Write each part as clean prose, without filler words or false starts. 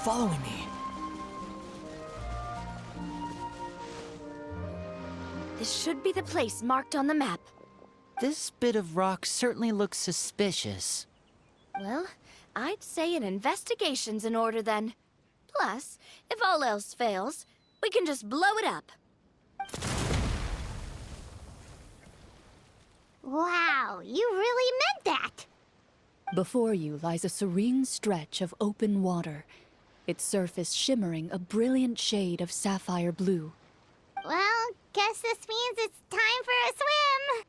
following me? This should be the place marked on the map. This bit of rock certainly looks suspicious. Well, I'd say an investigation's in order then. Plus, if all else fails, we can just blow it up. Wow, you really meant that! Before you lies a serene stretch of open water, its surface shimmering a brilliant shade of sapphire blue. Well, guess this means it's time for a swim!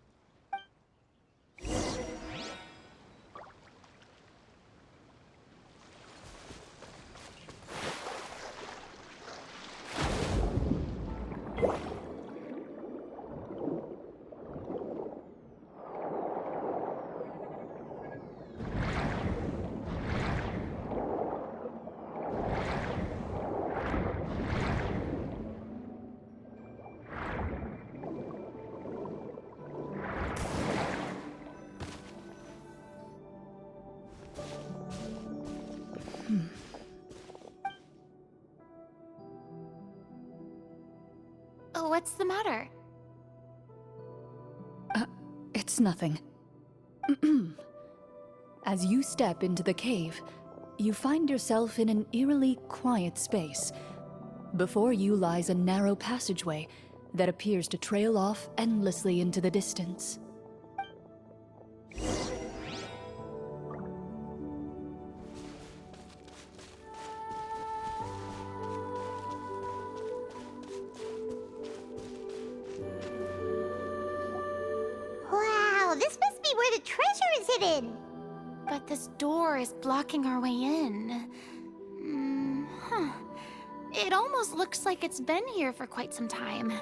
Oh, what's the matter? It's nothing. As you step into the cave, you find yourself in an eerily quiet space. Before you lies a narrow passageway that appears to trail off endlessly into the distance. Wow, this must be where the treasure is hidden! But this door is blocking our way in. It almost looks like it's been here for quite some time.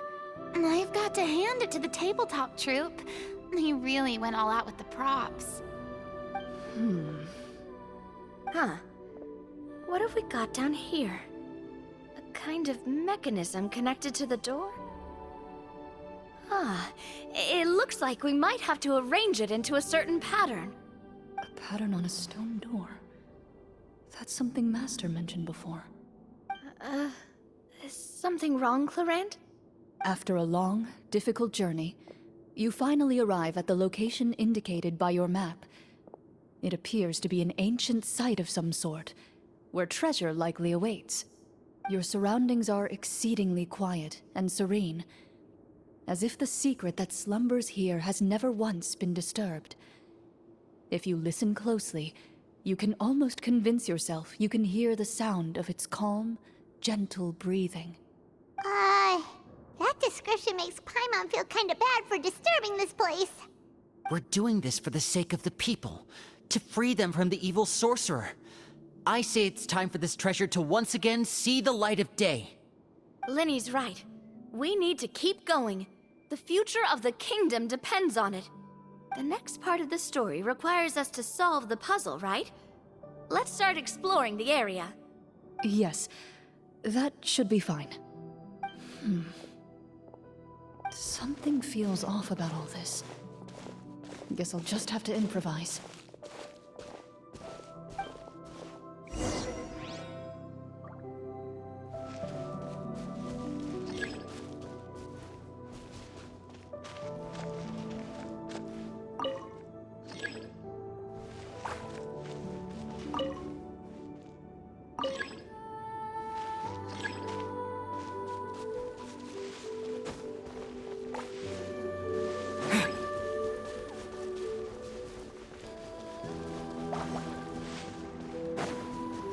I've got to hand it to the tabletop troupe. They really went all out with the props. Huh. What have we got down here? A kind of mechanism connected to the door? Ah, it looks like we might have to arrange it into a certain pattern. A pattern on a stone door. That's something Master mentioned before. Is something wrong, Clarant? After a long, difficult journey, you finally arrive at the location indicated by your map. It appears to be an ancient site of some sort, where treasure likely awaits. Your surroundings are exceedingly quiet and serene, as if the secret that slumbers here has never once been disturbed. If you listen closely, you can almost convince yourself you can hear the sound of its calm, gentle breathing. That description makes Paimon feel kinda bad for disturbing this place. We're doing this for the sake of the people, to free them from the evil sorcerer. I say it's time for this treasure to once again see the light of day. Linny's right. We need to keep going. The future of the kingdom depends on it. The next part of the story requires us to solve the puzzle, right? Let's start exploring the area. Yes, that should be fine. Something feels off about all this. Guess I'll just have to improvise.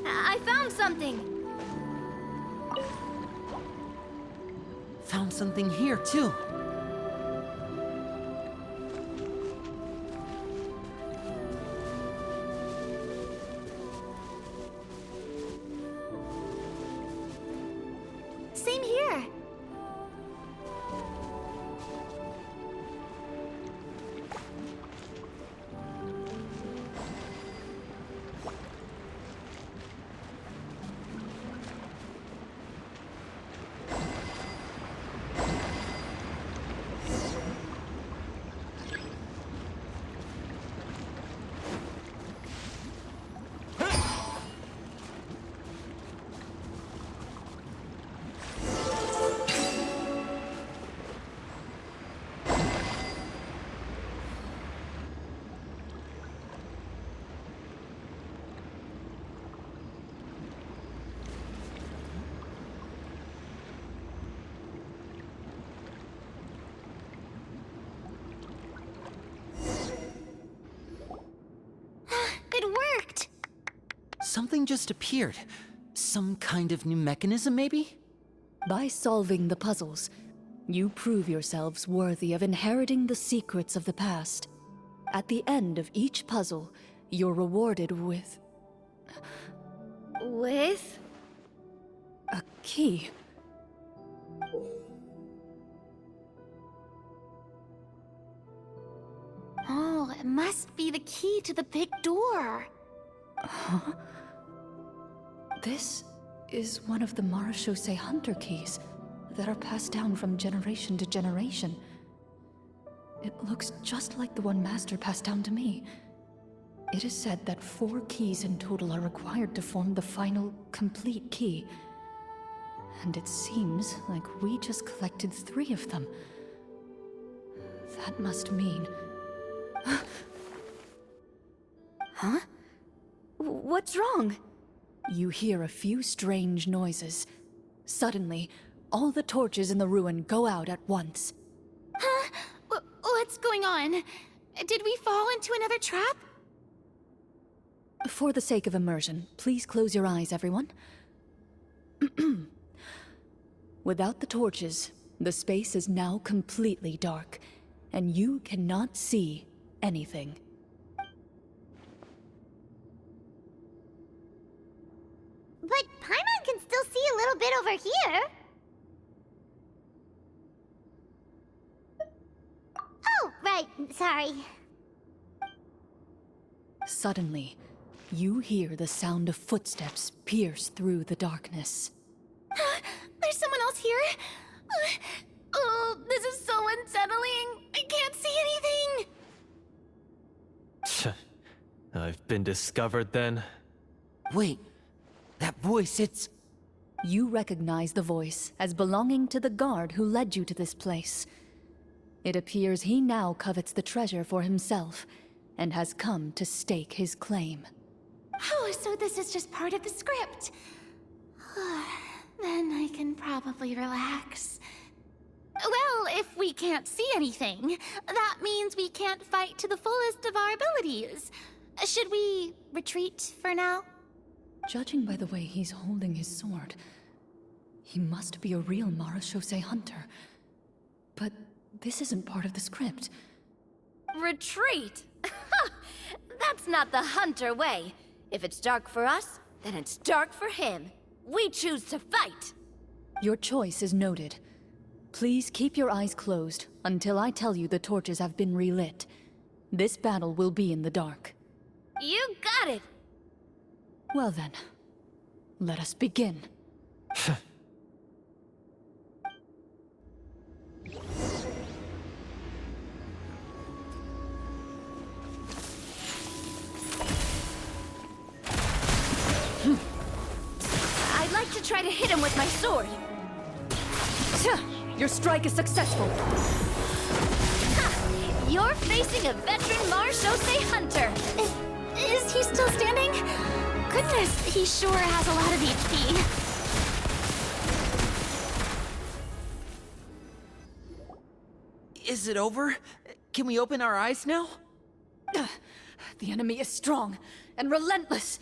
I found something! Found something here, too. Same here. just appeared. Some kind of new mechanism, maybe? By solving the puzzles, you prove yourselves worthy of inheriting the secrets of the past. At the end of each puzzle, you're rewarded with With? a key. Oh, it must be the key to the big door. This is one of the Marechaussee Hunter keys that are passed down from generation to generation. It looks just like the one Master passed down to me. It is said that 4 keys in total are required to form the final, complete key. And it seems like we just collected 3 of them. That must mean... Huh? What's wrong? You hear a few strange noises. Suddenly, all the torches in the ruin go out at once. Huh? What's going on? Did we fall into another trap? For the sake of immersion, please close your eyes, everyone. Without the torches, the space is now completely dark, and you cannot see anything. But Paimon can still see a little bit over here. Oh, right. Sorry. Suddenly, you hear the sound of footsteps pierce through the darkness. There's someone else here? Oh, this is so unsettling. I can't see anything. I've been discovered then? Wait, that voice, it's... You recognize the voice as belonging to the guard who led you to this place. It appears he now covets the treasure for himself, and has come to stake his claim. Oh, so this is just part of the script. Then I can probably relax. Well, if we can't see anything, that means we can't fight to the fullest of our abilities. Should we retreat for now? Judging by the way he's holding his sword, he must be a real Marechaussee hunter. But this isn't part of the script. Retreat? That's not the hunter way. If it's dark for us, then it's dark for him. We choose to fight. Your choice is noted. Please keep your eyes closed until I tell you the torches have been relit. This battle will be in the dark. You got it! Well then, let us begin. I'd like to try to hit him with my sword. Your strike is successful. Ha! You're facing a veteran Marechaussee hunter. Is he still standing? Goodness, he sure has a lot of HP. Is it over? Can we open our eyes now? The enemy is strong and relentless,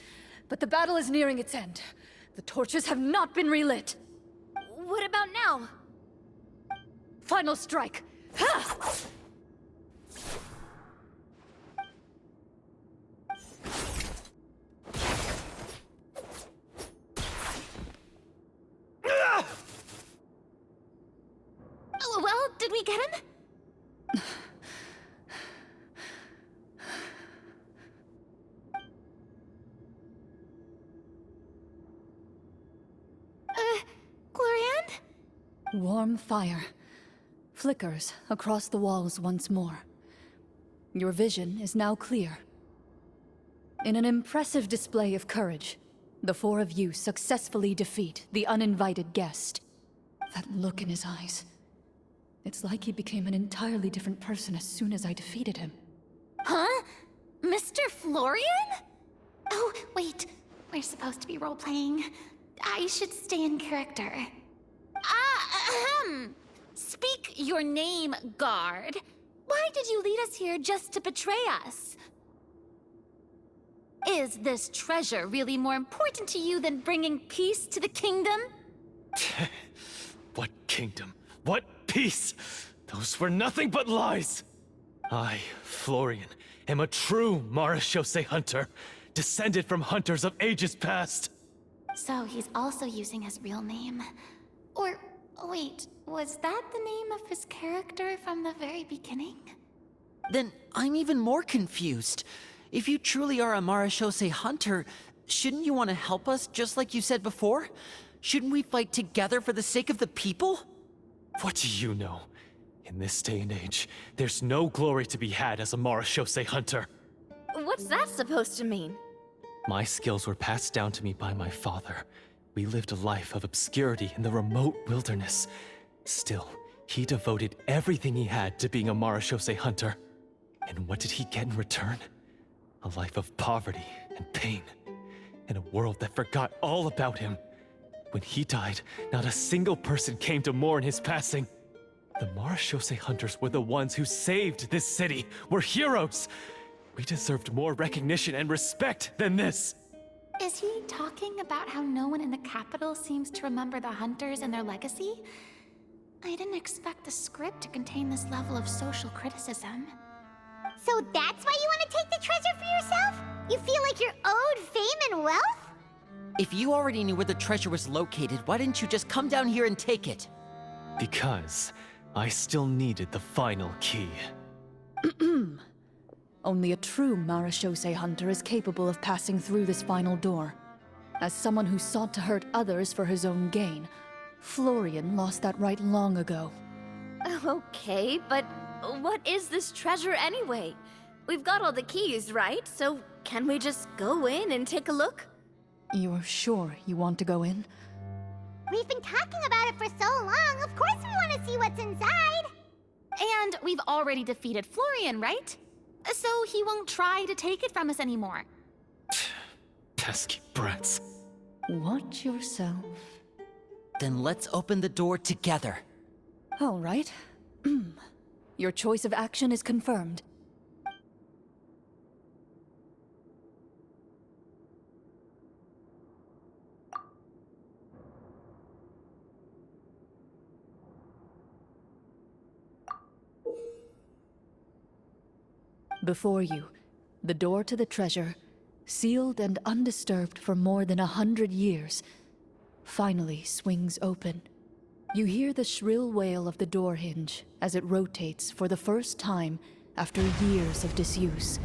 but the battle is nearing its end. The torches have not been relit. What about now? Final strike. Ha! Well, did we get him? Glorian? Warm fire flickers across the walls once more. Your vision is now clear. In an impressive display of courage, the 4 of you successfully defeat the uninvited guest. That look in his eyes. It's like he became an entirely different person as soon as I defeated him. Huh? Mr. Florian? Oh, wait. We're supposed to be role-playing. I should stay in character. Speak your name, guard. Why did you lead us here just to betray us? Is this treasure really more important to you than bringing peace to the kingdom? What kingdom? What peace? Those were nothing but lies! I, Florian, am a true Marechaussee hunter, descended from hunters of ages past. So he's also using his real name. Or, wait, was that the name of his character from the very beginning? Then I'm even more confused. If you truly are a Marechaussee hunter, shouldn't you want to help us just like you said before? Shouldn't we fight together for the sake of the people? What do you know? In this day and age, there's no glory to be had as a Marechaussee hunter. What's that supposed to mean? My skills were passed down to me by my father. We lived a life of obscurity in the remote wilderness. Still, he devoted everything he had to being a Marechaussee hunter. And what did he get in return? A life of poverty and pain. In a world that forgot all about him. When he died, not a single person came to mourn his passing. The Marechaussee hunters were the ones who saved this city. We're heroes. We deserved more recognition and respect than this. Is he talking about how no one in the capital seems to remember the hunters and their legacy? I didn't expect the script to contain this level of social criticism. So that's why you want to take the treasure for yourself? You feel like you're owed fame and wealth? If you already knew where the treasure was located, why didn't you just come down here and take it? Because I still needed the final key. Only a true Marechaussee hunter is capable of passing through this final door. As someone who sought to hurt others for his own gain, Florian lost that right long ago. Okay, but what is this treasure anyway? We've got all the keys, right? So can we just go in and take a look? You're sure you want to go in? We've been talking about it for so long, of course we want to see what's inside! And we've already defeated Florian, right? So he won't try to take it from us anymore. Pesky brats. Watch yourself. Then let's open the door together. All right. Your choice of action is confirmed. Before you, the door to the treasure, sealed and undisturbed for more than 100 years, finally swings open. You hear the shrill wail of the door hinge as it rotates for the first time after years of disuse,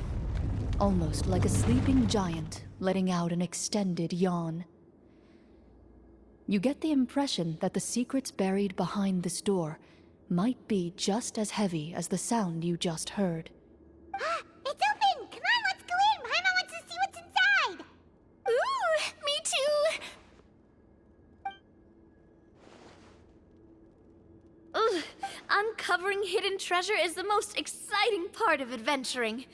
almost like a sleeping giant letting out an extended yawn. You get the impression that the secrets buried behind this door might be just as heavy as the sound you just heard. It's open! Come on, let's go in! Paimon wants to see what's inside! Ooh, me too! Ugh, uncovering hidden treasure is the most exciting part of adventuring.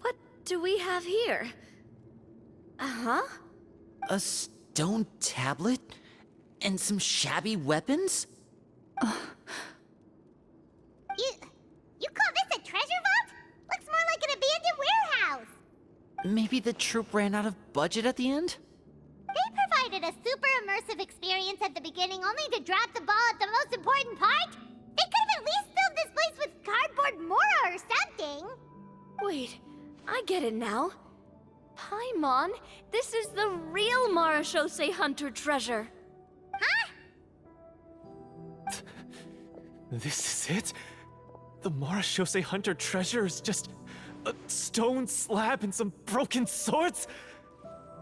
What do we have here? Uh-huh. A stone tablet? And some shabby weapons? You call this a treasure vault? Looks more like an abandoned warehouse! Maybe the troop ran out of budget at the end? They provided a super immersive experience at the beginning only to drop the ball at the most important part? They could have at least filled this place with cardboard mora or something! Wait, I get it now. Paimon, this is the real Marechaussee hunter treasure. Huh? This is it? The Marechaussee hunter treasure is just a stone slab and some broken swords?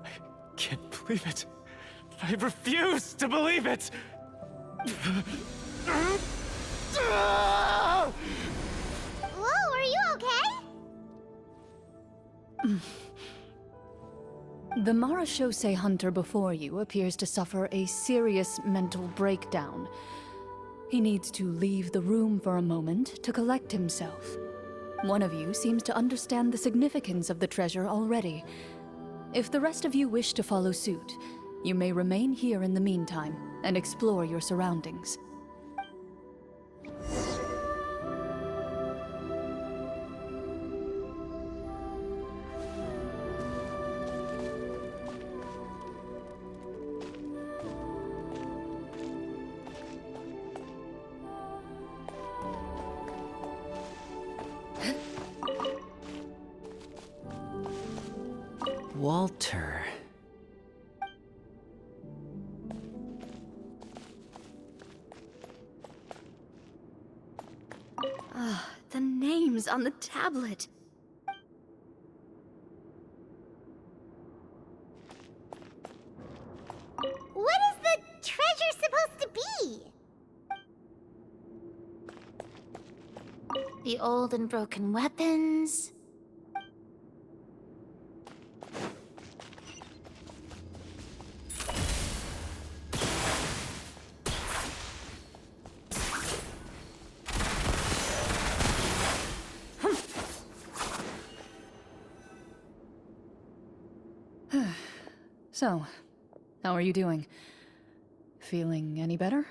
I can't believe it. I refuse to believe it! Whoa, are you okay? The Marechaussee hunter before you appears to suffer a serious mental breakdown. He needs to leave the room for a moment to collect himself. One of you seems to understand the significance of the treasure already. If the rest of you wish to follow suit, you may remain here in the meantime and explore your surroundings. altar. Ah, the names on the tablet. What is the treasure supposed to be? The old and broken weapons. So, how are you doing? Feeling any better?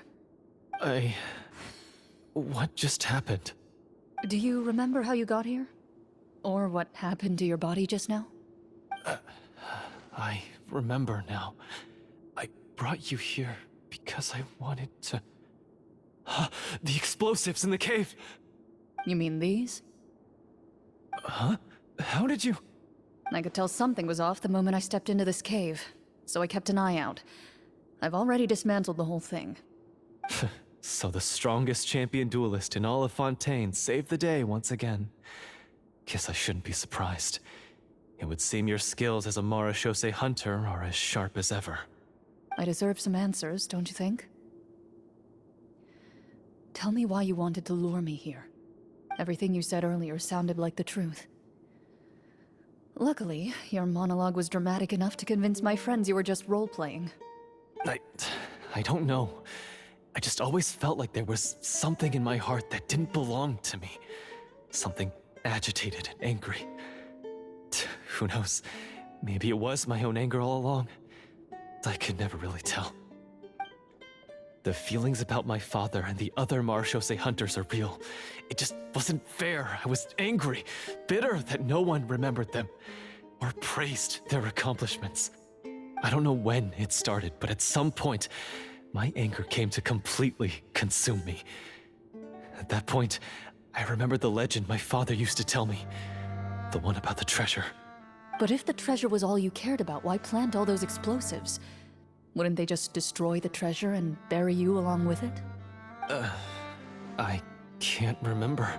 What just happened? Do you remember how you got here? Or what happened to your body just now? I remember now. I brought you here because I wanted to... The explosives in the cave! You mean these? Huh? How did you... I could tell something was off the moment I stepped into this cave, so I kept an eye out. I've already dismantled the whole thing. So the strongest champion duelist in all of Fontaine saved the day once again. Guess I shouldn't be surprised. It would seem your skills as a Marechaussee hunter are as sharp as ever. I deserve some answers, don't you think? Tell me why you wanted to lure me here. Everything you said earlier sounded like the truth. Luckily, your monologue was dramatic enough to convince my friends you were just role-playing. I don't know. I just always felt like there was something in my heart that didn't belong to me. Something agitated and angry. Who knows? Maybe it was my own anger all along. I could never really tell. The feelings about my father and the other Marechaussee hunters are real. It just wasn't fair. I was angry, bitter that no one remembered them or praised their accomplishments. I don't know when it started, but at some point, my anger came to completely consume me. At that point, I remembered the legend my father used to tell me. The one about the treasure. But if the treasure was all you cared about, why plant all those explosives? Wouldn't they just destroy the treasure and bury you along with it? I can't remember.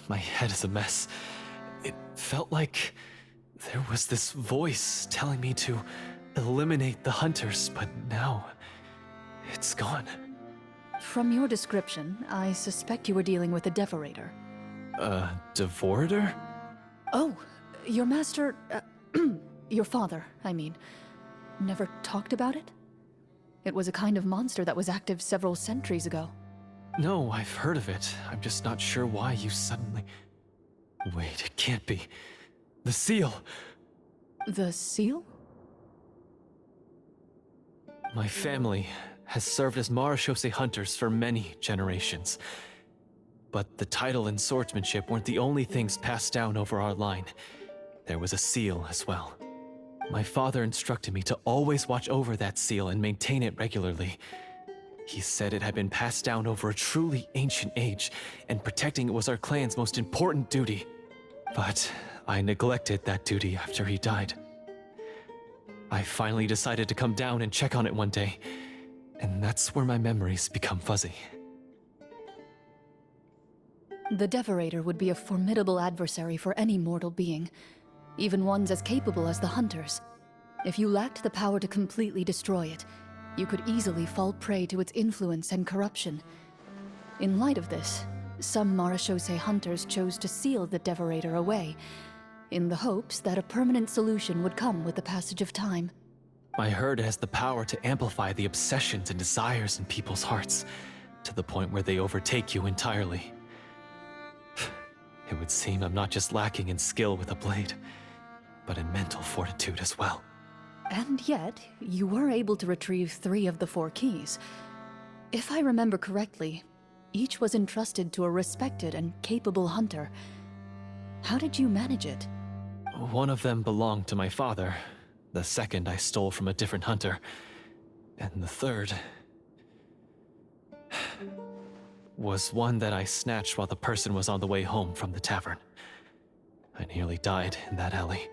My head is a mess. It felt like there was this voice telling me to eliminate the hunters, but now it's gone. From your description, I suspect you were dealing with a devorator. Devorator? Oh, your master... your father, I mean. Never talked about it? It was a kind of monster that was active several centuries ago. No, I've heard of it. I'm just not sure why you suddenly... Wait, it can't be. The seal! The seal? My family has served as Marechaussee hunters for many generations. But the title and swordsmanship weren't the only things passed down over our line. There was a seal as well. My father instructed me to always watch over that seal and maintain it regularly. He said it had been passed down over a truly ancient age, and protecting it was our clan's most important duty. But I neglected that duty after he died. I finally decided to come down and check on it one day, and that's where my memories become fuzzy. The Devorator would be a formidable adversary for any mortal being, even ones as capable as the Hunters. If you lacked the power to completely destroy it, you could easily fall prey to its influence and corruption. In light of this, some Marechaussee hunters chose to seal the Devorator away, in the hopes that a permanent solution would come with the passage of time. I heard it has the power to amplify the obsessions and desires in people's hearts, to the point where they overtake you entirely. It would seem I'm not just lacking in skill with a blade, but in mental fortitude as well. And yet, you were able to retrieve 3 of the 4 keys. If I remember correctly, each was entrusted to a respected and capable hunter. How did you manage it? One of them belonged to my father. The second I stole from a different hunter. And the third... was one that I snatched while the person was on the way home from the tavern. I nearly died in that alley.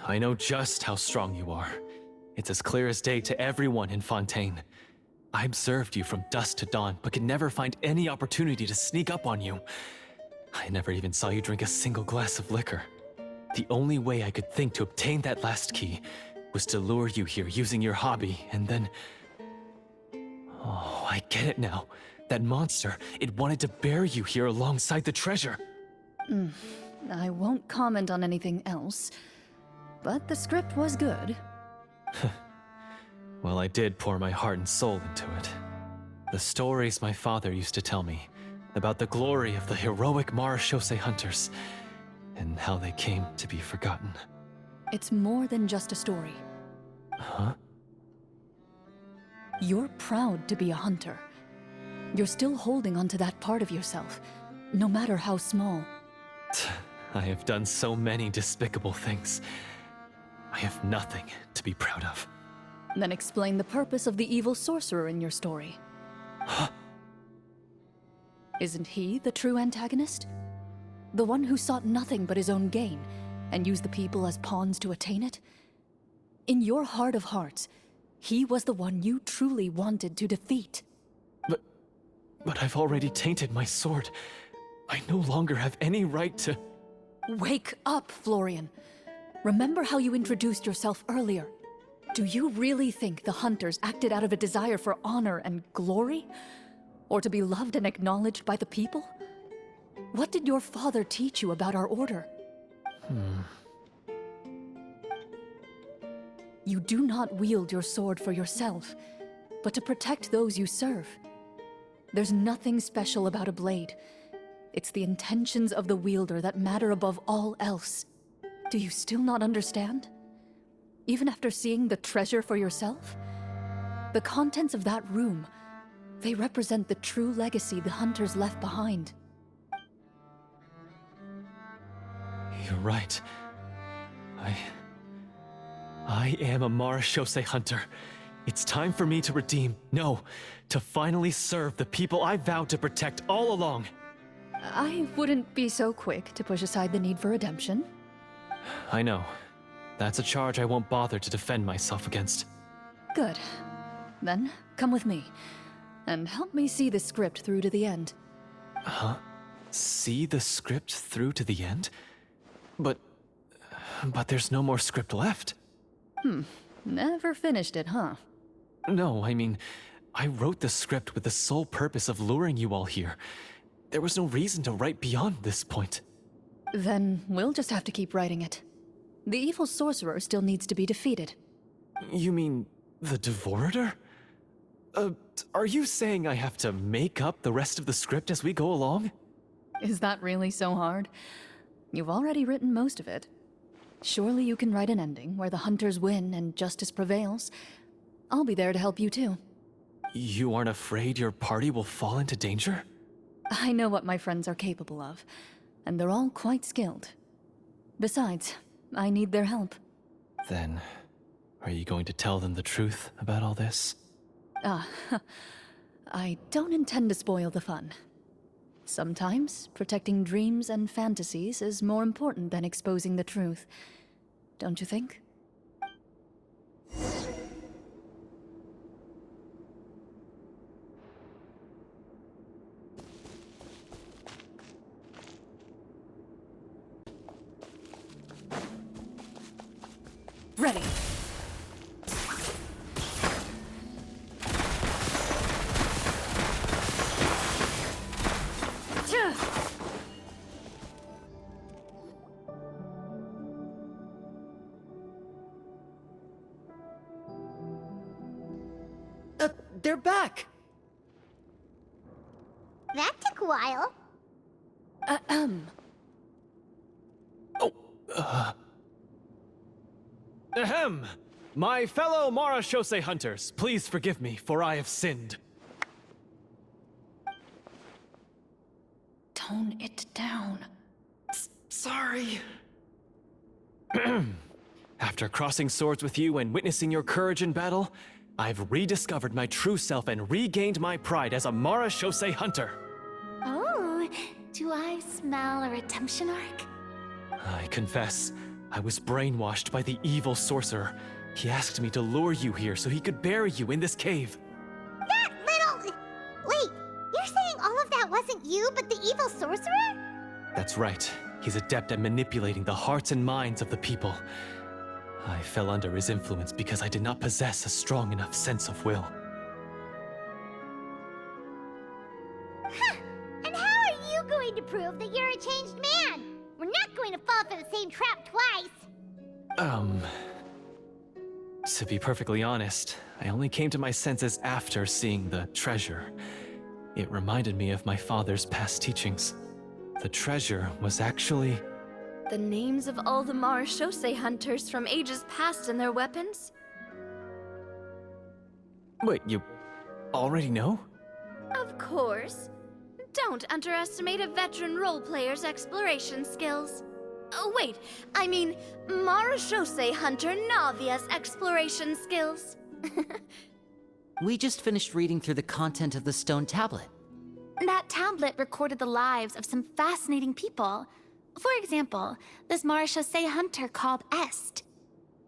I know just how strong you are. It's as clear as day to everyone in Fontaine. I observed you from dusk to dawn, but could never find any opportunity to sneak up on you. I never even saw you drink a single glass of liquor. The only way I could think to obtain that last key was to lure you here using your hobby, and then... Oh, I get it now. That monster, it wanted to bury you here alongside the treasure. I won't comment on anything else, but the script was good. Well, I did pour my heart and soul into it. The stories my father used to tell me about the glory of the heroic Marechaussee hunters and how they came to be forgotten. It's more than just a story. Huh? You're proud to be a hunter. You're still holding onto that part of yourself, no matter how small. I have done so many despicable things. I have nothing to be proud of. Then explain the purpose of the evil sorcerer in your story. Huh? Isn't he the true antagonist? The one who sought nothing but his own gain, and used the people as pawns to attain it? In your heart of hearts, he was the one you truly wanted to defeat. But I've already tainted my sword. I no longer have any right to... Wake up, Florian. Remember how you introduced yourself earlier. Do you really think the hunters acted out of a desire for honor and glory? Or to be loved and acknowledged by the people? What did your father teach you about our order? You do not wield your sword for yourself, but to protect those you serve. There's nothing special about a blade. It's the intentions of the wielder that matter above all else. Do you still not understand? Even after seeing the treasure for yourself? The contents of that room, they represent the true legacy the hunters left behind. You're right. I am a Marechaussee hunter. It's time for me to redeem, no, to finally serve the people I vowed to protect all along. I wouldn't be so quick to push aside the need for redemption. I know. That's a charge I won't bother to defend myself against. Good. Then, come with me, and help me see the script through to the end. Huh? See the script through to the end? But there's no more script left. Never finished it, huh? No, I mean, I wrote the script with the sole purpose of luring you all here. There was no reason to write beyond this point. Then we'll just have to keep writing it. The evil sorcerer still needs to be defeated. You mean the Devorator? Are you saying I have to make up the rest of the script as we go along? Is that really so hard? You've already written most of it. Surely you can write an ending where the hunters win and justice prevails. I'll be there to help you too. You aren't afraid your party will fall into danger? I know what my friends are capable of, and they're all quite skilled. Besides, I need their help. Then, are you going to tell them the truth about all this? I don't intend to spoil the fun. Sometimes, protecting dreams and fantasies is more important than exposing the truth. Don't you think? Ready. They're back! That took a while. Ahem! My fellow Marechaussee hunters, please forgive me, for I have sinned. Tone it down. Sorry. After crossing swords with you and witnessing your courage in battle, I've rediscovered my true self and regained my pride as a Marechaussee hunter. Oh, do I smell a redemption arc? I confess, I was brainwashed by the evil sorcerer. He asked me to lure you here so he could bury you in this cave. That little... Wait, you're saying all of that wasn't you, but the evil sorcerer? That's right. He's adept at manipulating the hearts and minds of the people. I fell under his influence because I did not possess a strong enough sense of will. Huh. And how are you going to prove that you're a changed man? We're not going to fall for the same trap twice. To be perfectly honest, I only came to my senses after seeing the treasure. It reminded me of my father's past teachings. The treasure was actually... The names of all the Marashose hunters from ages past and their weapons? Wait, you already know? Of course. Don't underestimate a veteran role player's exploration skills. Oh, wait, I mean Marashose hunter Navia's exploration skills. We just finished reading through the content of the stone tablet. That tablet recorded the lives of some fascinating people. For example, this Marashose hunter called Est.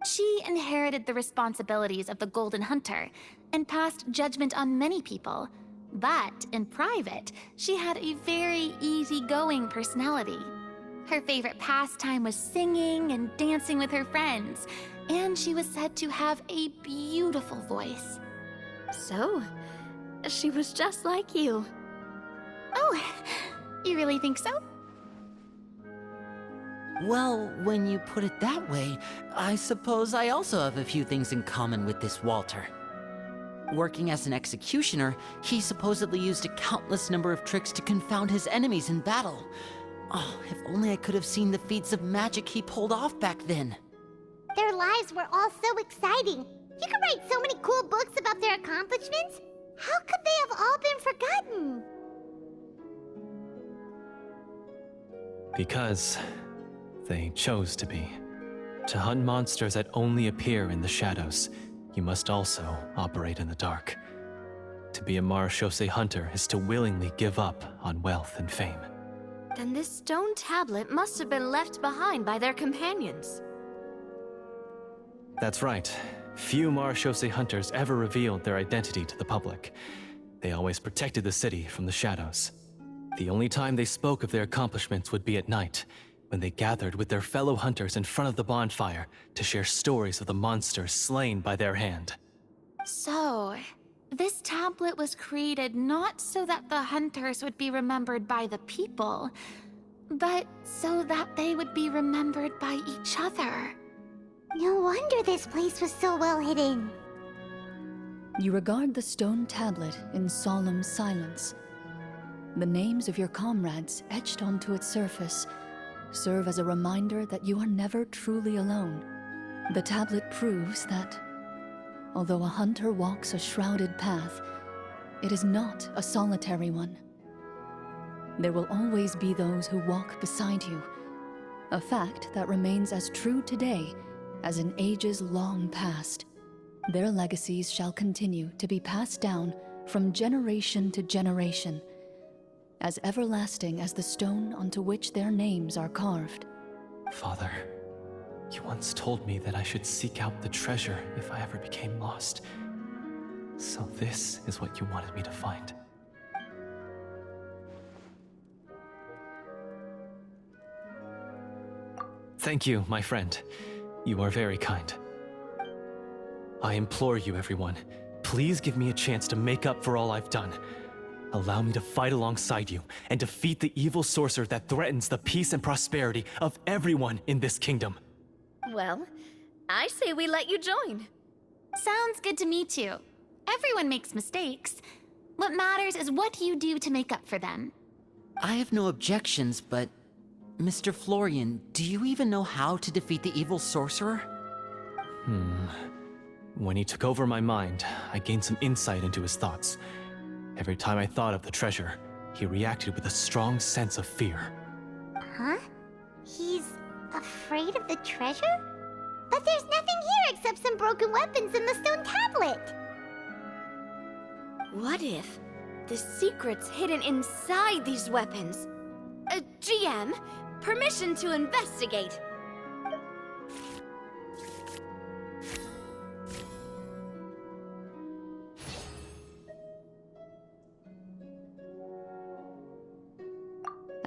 She inherited the responsibilities of the Golden Hunter and passed judgment on many people. But in private, she had a very easygoing personality. Her favorite pastime was singing and dancing with her friends, and she was said to have a beautiful voice. So, she was just like you. Oh, you really think so? Well, when you put it that way, I suppose I also have a few things in common with this Walter. Working as an executioner, he supposedly used a countless number of tricks to confound his enemies in battle. Oh, if only I could have seen the feats of magic he pulled off back then. Their lives were all so exciting. You could write so many cool books about their accomplishments. How could they have all been forgotten? Because they chose to be. To hunt monsters that only appear in the shadows, you must also operate in the dark. To be a Marashose hunter is to willingly give up on wealth and fame. Then this stone tablet must have been left behind by their companions. That's right. Few Marashose hunters ever revealed their identity to the public. They always protected the city from the shadows. The only time they spoke of their accomplishments would be at night, when they gathered with their fellow hunters in front of the bonfire to share stories of the monsters slain by their hand. So, this tablet was created not so that the hunters would be remembered by the people, but so that they would be remembered by each other. No wonder this place was so well hidden. You regard the stone tablet in solemn silence. The names of your comrades etched onto its surface serve as a reminder that you are never truly alone. The tablet proves that, although a hunter walks a shrouded path, it is not a solitary one. There will always be those who walk beside you, a fact that remains as true today as in ages long past. Their legacies shall continue to be passed down from generation to generation, as everlasting as the stone onto which their names are carved. Father, you once told me that I should seek out the treasure if I ever became lost. So this is what you wanted me to find. Thank you, my friend. You are very kind. I implore you, everyone, please give me a chance to make up for all I've done. Allow me to fight alongside you and defeat the evil sorcerer that threatens the peace and prosperity of everyone in this kingdom. Well, I say we let you join. Sounds good to me too. Everyone makes mistakes. What matters is what you do to make up for them. I have no objections, but... Mr. Florian, do you even know how to defeat the evil sorcerer? When he took over my mind, I gained some insight into his thoughts. Every time I thought of the treasure, he reacted with a strong sense of fear. Huh? He's afraid of the treasure? But there's nothing here except some broken weapons in the stone tablet. What if the secret's hidden inside these weapons? GM, permission to investigate.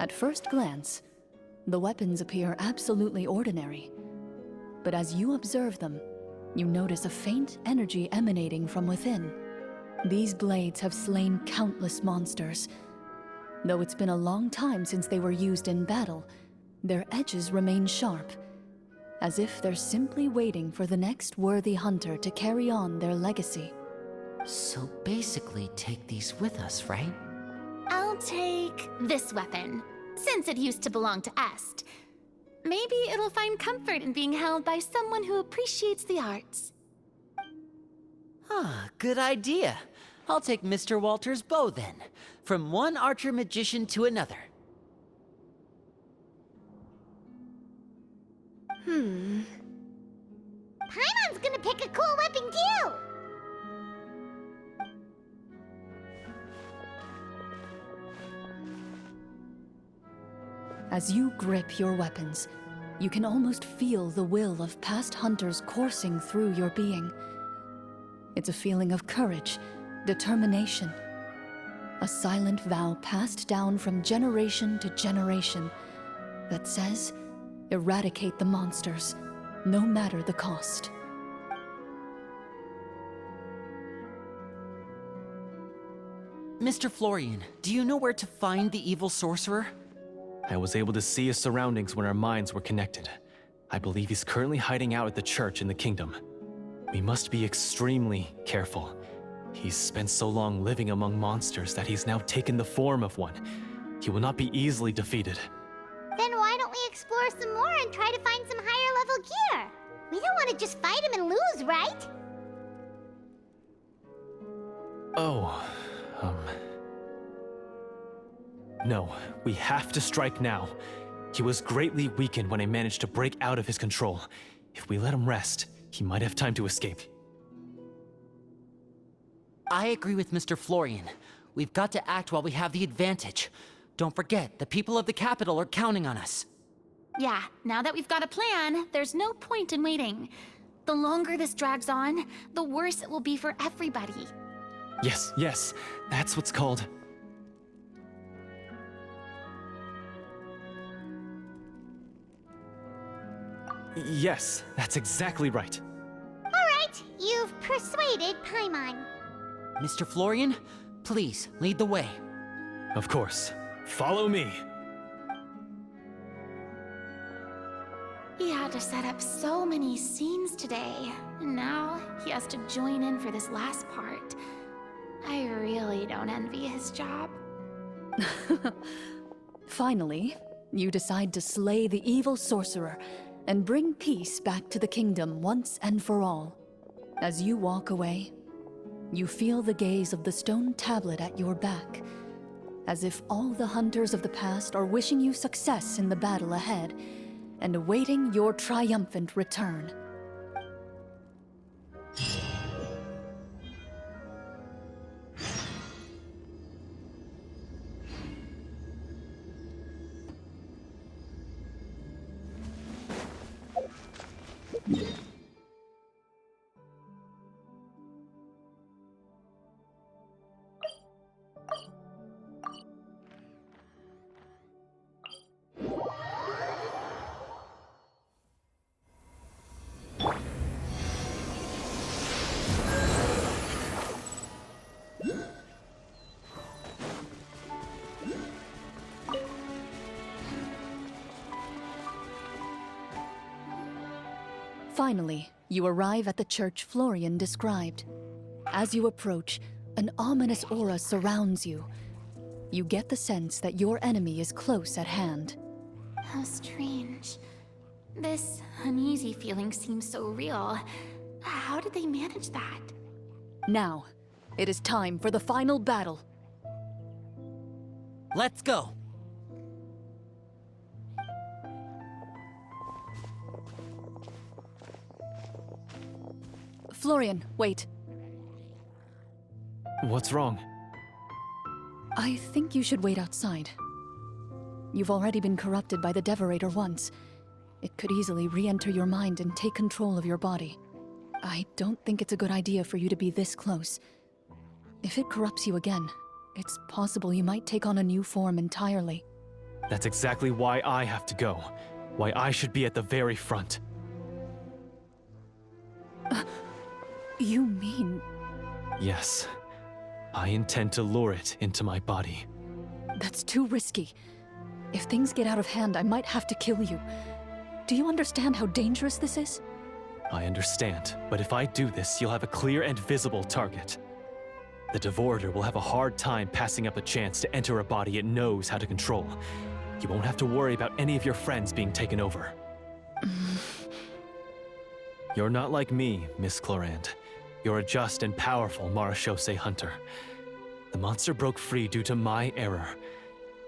At first glance, the weapons appear absolutely ordinary. But as you observe them, you notice a faint energy emanating from within. These blades have slain countless monsters. Though it's been a long time since they were used in battle, their edges remain sharp, as if they're simply waiting for the next worthy hunter to carry on their legacy. So basically, take these with us, right? I'll take this weapon, since it used to belong to Est. Maybe it'll find comfort in being held by someone who appreciates the arts. Ah, good idea. I'll take Mr. Walter's bow then, from one archer magician to another. Paimon's gonna pick a cool weapon too! As you grip your weapons, you can almost feel the will of past hunters coursing through your being. It's a feeling of courage, determination. A silent vow passed down from generation to generation that says, eradicate the monsters, no matter the cost. Mr. Florian, do you know where to find the evil sorcerer? I was able to see his surroundings when our minds were connected. I believe he's currently hiding out at the church in the kingdom. We must be extremely careful. He's spent so long living among monsters that he's now taken the form of one. He will not be easily defeated. Then why don't we explore some more and try to find some higher level gear? We don't want to just fight him and lose, right? No, we have to strike now. He was greatly weakened when I managed to break out of his control. If we let him rest, he might have time to escape. I agree with Mr. Florian. We've got to act while we have the advantage. Don't forget, the people of the capital are counting on us. Yeah, now that we've got a plan, there's no point in waiting. The longer this drags on, the worse it will be for everybody. Yes, that's what's called... Yes, that's exactly right. Alright, you've persuaded Paimon. Mr. Florian, please, lead the way. Of course. Follow me. He had to set up so many scenes today, and now he has to join in for this last part. I really don't envy his job. Finally, you decide to slay the evil sorcerer and bring peace back to the kingdom once and for all. As you walk away, you feel the gaze of the stone tablet at your back, as if all the hunters of the past are wishing you success in the battle ahead and awaiting your triumphant return. Finally, you arrive at the church Florian described. As you approach, an ominous aura surrounds you. You get the sense that your enemy is close at hand. How strange. This uneasy feeling seems so real. How did they manage that? Now, it is time for the final battle. Let's go. Florian, wait. What's wrong? I think you should wait outside. You've already been corrupted by the Devorator once. It could easily re-enter your mind and take control of your body. I don't think it's a good idea for you to be this close. If it corrupts you again, it's possible you might take on a new form entirely. That's exactly why I have to go. Why I should be at the very front. You mean... Yes. I intend to lure it into my body. That's too risky. If things get out of hand, I might have to kill you. Do you understand how dangerous this is? I understand, but if I do this, you'll have a clear and visible target. The Devorator will have a hard time passing up a chance to enter a body it knows how to control. You won't have to worry about any of your friends being taken over. You're not like me, Miss Clorand. You're a just and powerful Marechaussee hunter. The monster broke free due to my error.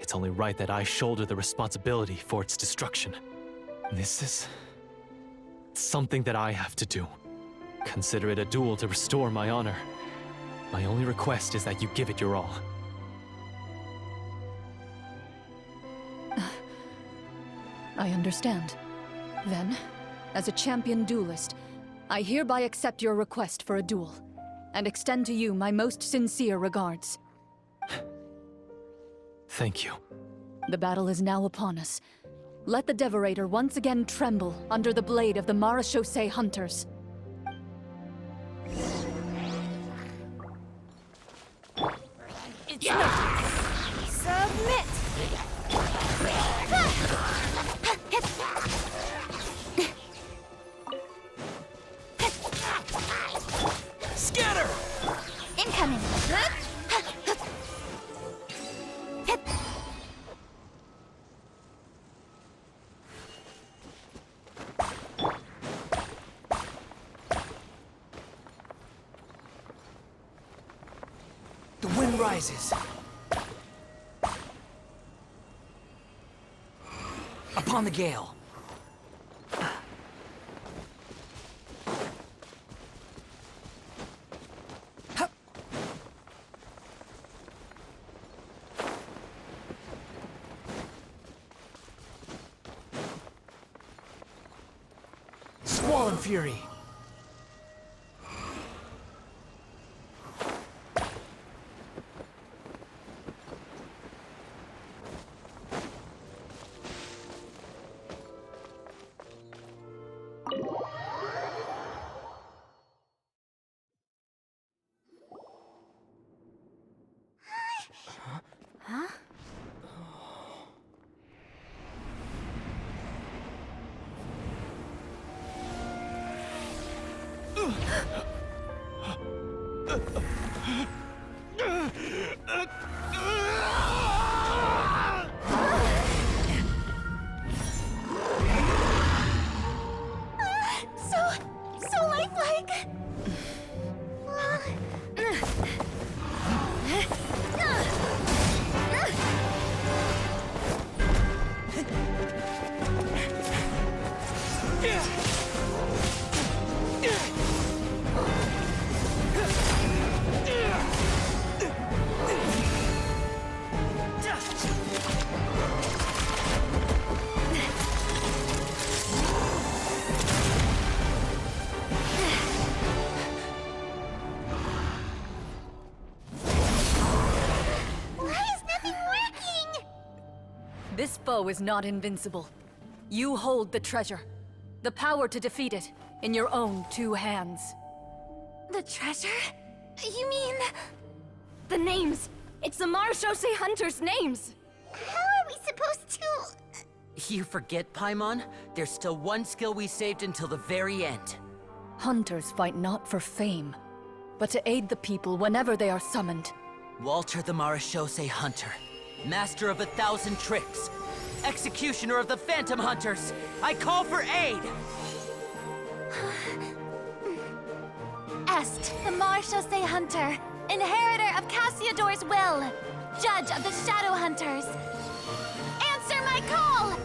It's only right that I shoulder the responsibility for its destruction. This is... something that I have to do. Consider it a duel to restore my honor. My only request is that you give it your all. I understand. Then, as a champion duelist, I hereby accept your request for a duel, and extend to you my most sincere regards. Thank you. The battle is now upon us. Let the Devorator once again tremble under the blade of the Marechaussee hunters. Submit! Scatter! Incoming! The wind rises. Upon the gale. Hup. Squall and fury. So lifelike! This foe is not invincible. You hold the treasure. The power to defeat it in your own 2 hands. The treasure? You mean... The names! It's the Marechaussee hunters' names! How are we supposed to... You forget, Paimon? There's still one skill we saved until the very end. Hunters fight not for fame, but to aid the people whenever they are summoned. Walter the Marechaussee Hunter, master of 1,000 tricks, executioner of the Phantom Hunters, I call for aid! Est, the Marechaussee hunter, inheritor of Cassiodor's will, judge of the Shadow Hunters. Answer my call!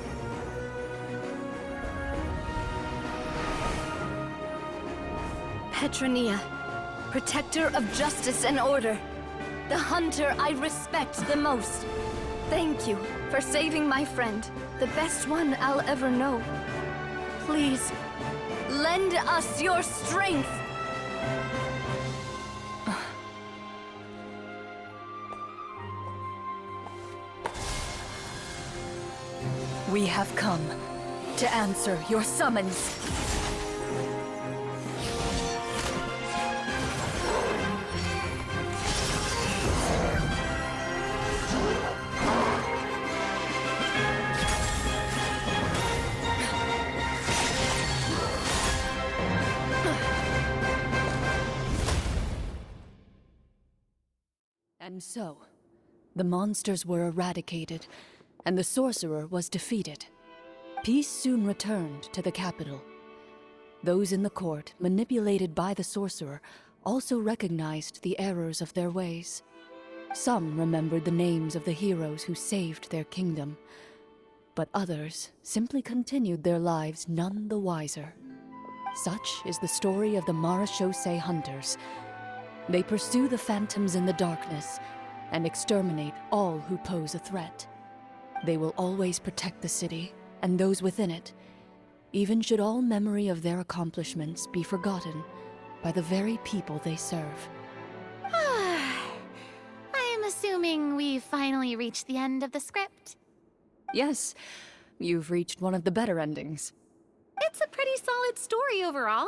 Petronia, protector of justice and order. The hunter I respect the most. Thank you for saving my friend, the best one I'll ever know. Please, lend us your strength! We have come to answer your summons. And so, the monsters were eradicated, and the sorcerer was defeated. Peace soon returned to the capital. Those in the court, manipulated by the sorcerer, also recognized the errors of their ways. Some remembered the names of the heroes who saved their kingdom, but others simply continued their lives none the wiser. Such is the story of the Marechaussee Hunters. They pursue the phantoms in the darkness and exterminate all who pose a threat. They will always protect the city and those within it, even should all memory of their accomplishments be forgotten by the very people they serve. I am assuming we've finally reached the end of the script. Yes, you've reached one of the better endings. It's a pretty solid story overall.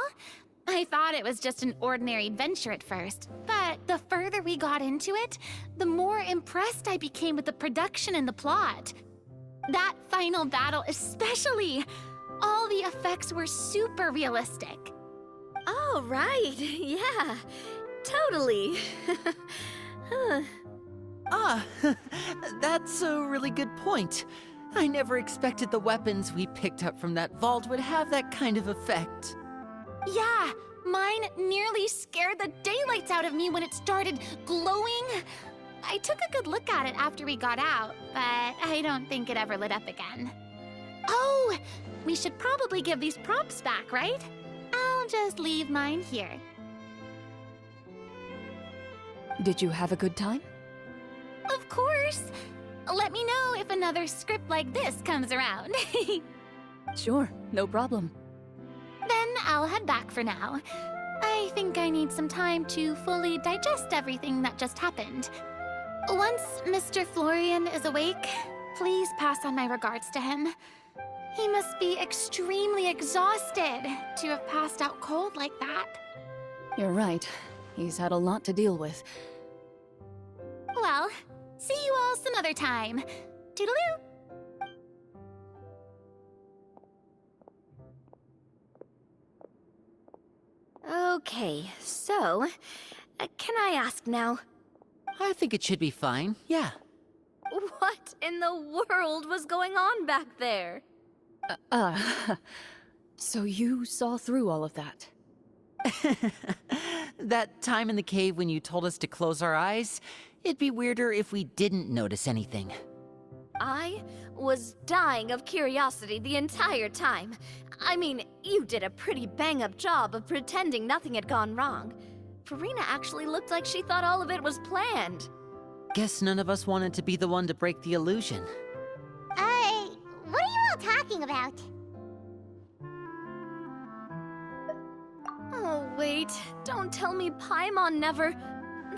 I thought it was just an ordinary adventure at first, but the further we got into it, the more impressed I became with the production and the plot. That final battle especially. All the effects were super realistic. Oh, right. Yeah, totally. That's a really good point. I never expected the weapons we picked up from that vault would have that kind of effect. Yeah, mine nearly scared the daylights out of me when it started glowing. I took a good look at it after we got out, but I don't think it ever lit up again. Oh, we should probably give these props back, right? I'll just leave mine here. Did you have a good time? Of course. Let me know if another script like this comes around. Sure, no problem. Then I'll head back for now. I think I need some time to fully digest everything that just happened. Once Mr. Florian is awake, please pass on my regards to him. He must be extremely exhausted to have passed out cold like that. You're right. He's had a lot to deal with. Well, see you all some other time. Toodaloo! Okay, so, can I ask now? I think it should be fine, yeah. What in the world was going on back there? So you saw through all of that? That time in the cave when you told us to close our eyes, it'd be weirder if we didn't notice anything. I was dying of curiosity the entire time. I mean, you did a pretty bang-up job of pretending nothing had gone wrong. Farina actually looked like she thought all of it was planned. Guess none of us wanted to be the one to break the illusion. What are you all talking about? Oh, wait. Don't tell me Paimon never...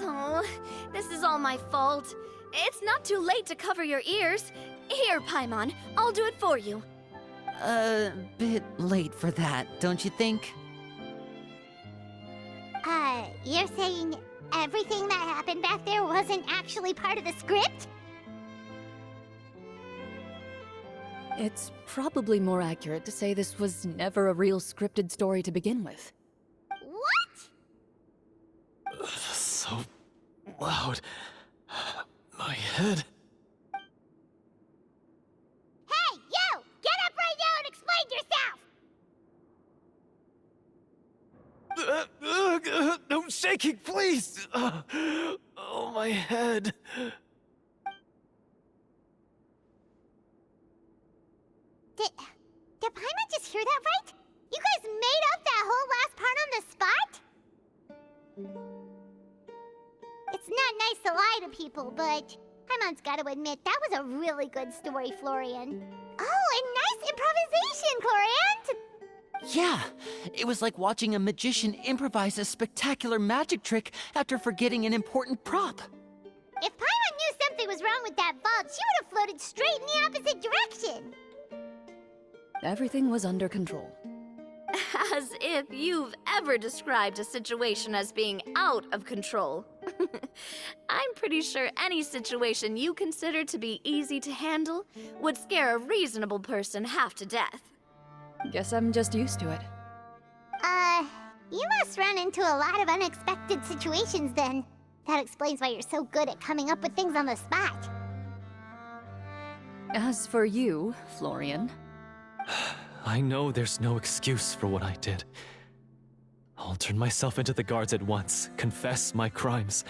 Oh, this is all my fault. It's not too late to cover your ears. Here, Paimon, I'll do it for you. Bit late for that, don't you think? You're saying everything that happened back there wasn't actually part of the script? It's probably more accurate to say this was never a real scripted story to begin with. What? So loud. My head. Hey, you! Get up right now and explain yourself! No shaking, please! Oh, my head. Did Paimon just hear that right? You guys made up that whole last part on the spot? It's not nice to lie to people, but Paimon's gotta admit, that was a really good story, Florian. Oh, and nice improvisation, Florian! Yeah, it was like watching a magician improvise a spectacular magic trick after forgetting an important prop. If Paimon knew something was wrong with that vault, she would have floated straight in the opposite direction. Everything was under control. As if you've ever described a situation as being out of control. I'm pretty sure any situation you consider to be easy to handle would scare a reasonable person half to death. Guess I'm just used to it. You must run into a lot of unexpected situations then. That explains why you're so good at coming up with things on the spot. As for you, Florian, I know there's no excuse for what I did. I'll turn myself into the guards at once, confess my crimes,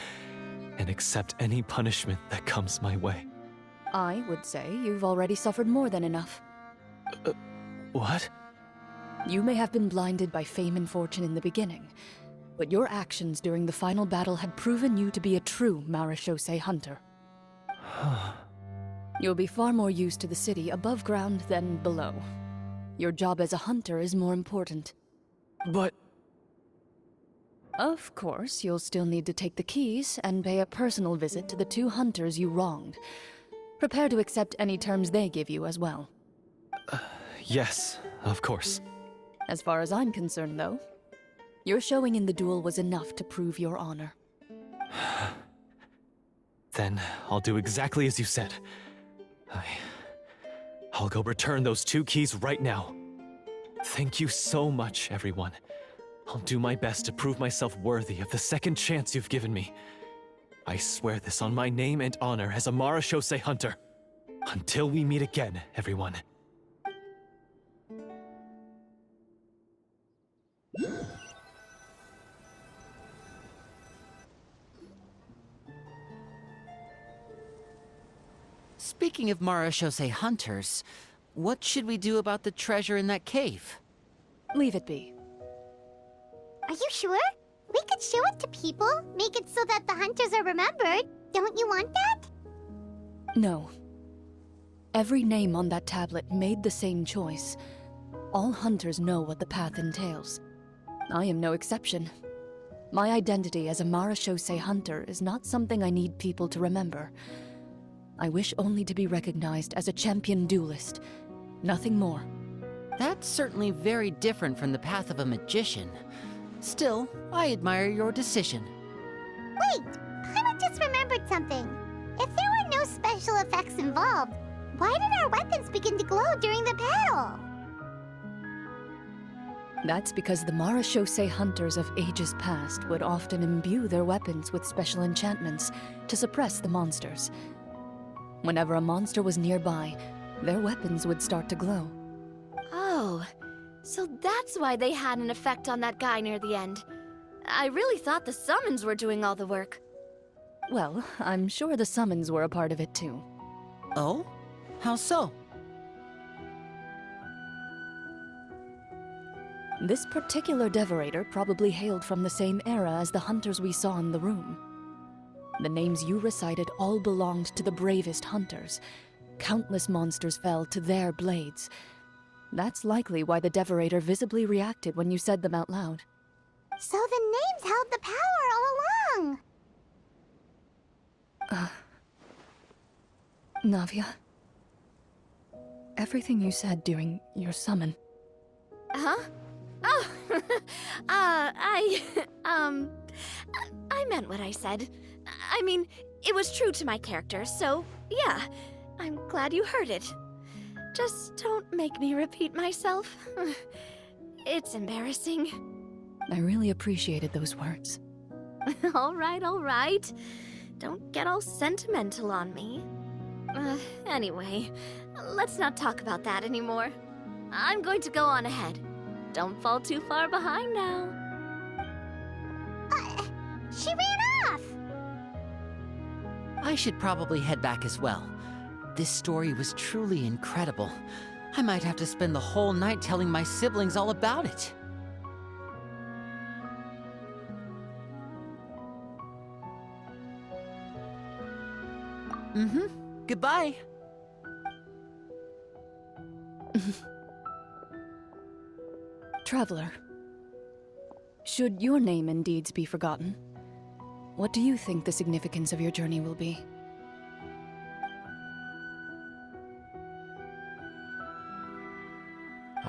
and accept any punishment that comes my way. I would say you've already suffered more than enough. What? You may have been blinded by fame and fortune in the beginning, but your actions during the final battle had proven you to be a true marechaussee hunter. You'll be far more used to the city above ground than below. Your job as a hunter is more important. But... Of course, you'll still need to take the keys and pay a personal visit to the 2 hunters you wronged. Prepare to accept any terms they give you as well. yes, of course. As far as I'm concerned, though, your showing in the duel was enough to prove your honor. Then I'll do exactly as you said. I'll go return those 2 keys right now. Thank you so much, everyone. I'll do my best to prove myself worthy of the second chance you've given me. I swear this on my name and honor as a marechaussee hunter. Until we meet again, everyone. Speaking of marechaussee hunters, what should we do about the treasure in that cave? Leave it be. Are you sure? We could show it to people, make it so that the hunters are remembered. Don't you want that? No. Every name on that tablet made the same choice. All hunters know what the path entails. I am no exception. My identity as a marechaussee hunter is not something I need people to remember. I wish only to be recognized as a champion duelist. Nothing more. That's certainly very different from the path of a magician. Still, I admire your decision. Wait! Paimon just remembered something. If there were no special effects involved, why did our weapons begin to glow during the battle? That's because the marechaussee hunters of ages past would often imbue their weapons with special enchantments to suppress the monsters. Whenever a monster was nearby, their weapons would start to glow. Oh, so that's why they had an effect on that guy near the end. I really thought the summons were doing all the work. Well, I'm sure the summons were a part of it too. Oh? How so? This particular devorator probably hailed from the same era as the hunters we saw in the room. The names you recited all belonged to the bravest hunters. Countless monsters fell to their blades. That's likely why the devorator visibly reacted when you said them out loud. So the names held the power all along! Navia. Everything you said during your summon. Huh? Oh, I meant what I said. I mean, it was true to my character, so yeah, I'm glad you heard it. Just don't make me repeat myself. It's embarrassing. I really appreciated those words. All right. Don't get all sentimental on me. Anyway, let's not talk about that anymore. I'm going to go on ahead. Don't fall too far behind now. She ran off! I should probably head back as well. This story was truly incredible. I might have to spend the whole night telling my siblings all about it. Goodbye. Traveler, should your name and deeds be forgotten, what do you think the significance of your journey will be?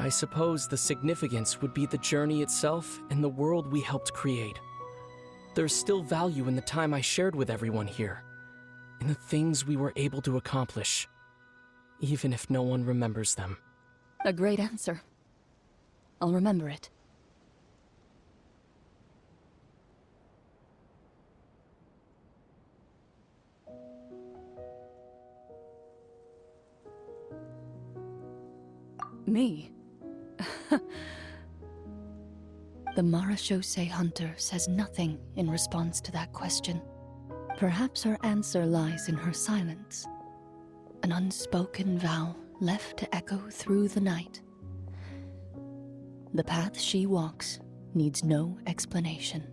I suppose the significance would be the journey itself and the world we helped create. There's still value in the time I shared with everyone here, in the things we were able to accomplish, even if no one remembers them. A great answer. I'll remember it. Me? The Marachose hunter says nothing in response to that question. Perhaps her answer lies in her silence. An unspoken vow left to echo through the night. The path she walks needs no explanation.